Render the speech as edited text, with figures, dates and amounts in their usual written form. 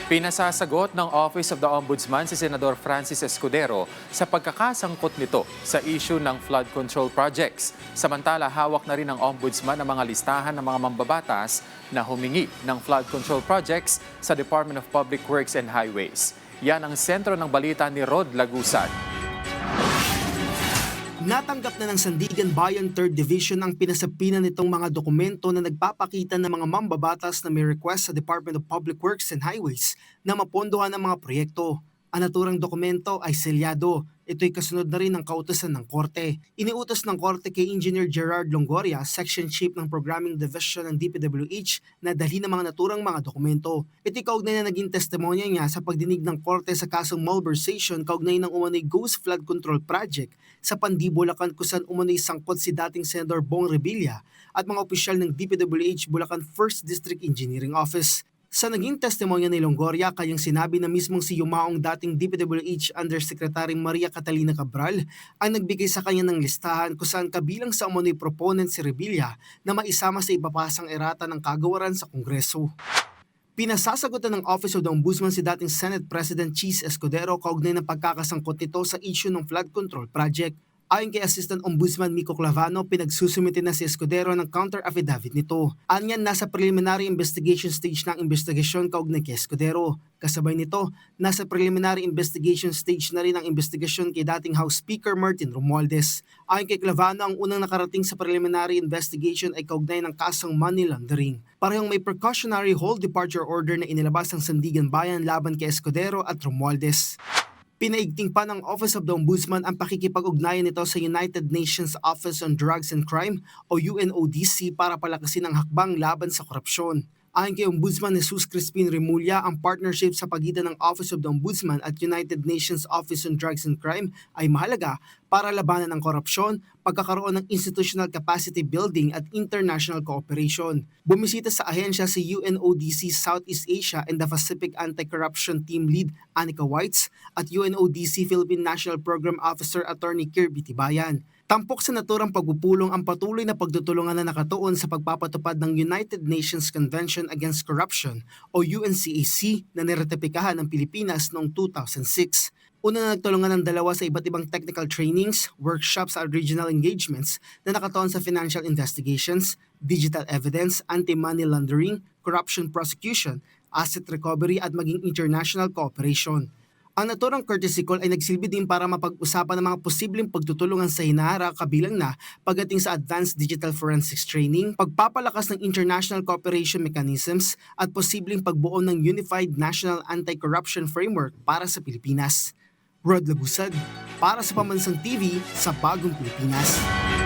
Pinasasagot ng Office of the Ombudsman si Senador Francis Escudero sa pagkakasangkot nito sa issue ng flood control projects. Samantala, hawak na rin ng Ombudsman ang mga listahan ng mga mambabatas na humingi ng flood control projects sa Department of Public Works and Highways. Yan ang sentro ng balita ni Rod Lagusad. Natanggap na ng Sandigan Bayan 3rd Division ang pinasapina nitong mga dokumento na nagpapakita ng mga mambabatas na may request sa Department of Public Works and Highways na mapondohan ng mga proyekto. Ang naturang dokumento ay selyado. Ito'y kasunod na rin ng kautusan ng Korte. Iniutos ng Korte kay Engineer Gerard Longoria, Section Chief ng Programming Division ng DPWH, na dalhin ng mga naturang mga dokumento. Ito'y kaugnay na naging testimonya niya sa pagdinig ng Korte sa kasong malversation kaugnay ng umano'y Ghost Flood Control Project sa Pandi, Bulacan, kung saan umano'y sangkot si dating Senador Bong Revilla at mga opisyal ng DPWH Bulacan 1st District Engineering Office. Sa naging testimonya ni Longoria, kayang sinabi na mismong si yumaong dating DPWH Undersecretary Maria Catalina Cabral ang nagbigay sa kanya ng listahan kung saan kabilang sa umano'y proponent si Revilla na maisama sa ipapasang erata ng kagawaran sa Kongreso. Pinasasagutan ng Office of the Ombudsman si dating Senate President Cheese Escudero kaugnay ng pagkakasangkot nito sa issue ng flood control project. Ayon kay Assistant Ombudsman Miko Clavano, pinagsusumite na si Escudero ng counter-affidavit nito. Anyan, nasa preliminary investigation stage ng investigasyon kaugnay kay Escudero. Kasabay nito, nasa preliminary investigation stage na rin ang investigasyon kay dating House Speaker Martin Romualdez. Ayon kay Clavano, ang unang nakarating sa preliminary investigation ay kaugnay ng kasong money laundering. Parehong may precautionary hold departure order na inilabas ng Sandigan Bayan laban kay Escudero at Romualdez. Pinaigting pa ng Office of the Ombudsman ang pakikipag-ugnayan nito sa United Nations Office on Drugs and Crime o UNODC para palakasin ang hakbang laban sa korupsyon. Ayon kay Ombudsman Jesus Crispin Remulla, ang partnership sa pagitan ng Office of the Ombudsman at United Nations Office on Drugs and Crime ay mahalaga para labanan ang korupsyon, pagkakaroon ng institutional capacity building at international cooperation. Bumisita sa ahensya si UNODC Southeast Asia and the Pacific Anti-Corruption Team Lead Anika Whites at UNODC Philippine National Program Officer Attorney Kirby Tibayan. Tampok sa naturang pagpupulong ang patuloy na pagtutulungan na nakatuon sa pagpapatupad ng United Nations Convention Against Corruption o UNCAC na niretipikahan ng Pilipinas noong 2006. Una na nagtulungan ng dalawa sa iba't ibang technical trainings, workshops at regional engagements na nakatuon sa financial investigations, digital evidence, anti-money laundering, corruption prosecution, asset recovery at maging international cooperation. Ang naturang courtesy call ay nagsilbi din para mapag-usapan ng mga posibleng pagtutulungan sa hinaharap kabilang na pagdating sa advanced digital forensics training, pagpapalakas ng international cooperation mechanisms at posibleng pagbuo ng Unified National Anti-Corruption Framework para sa Pilipinas. Rod Lagusad, para sa Pambansang TV sa Bagong Pilipinas.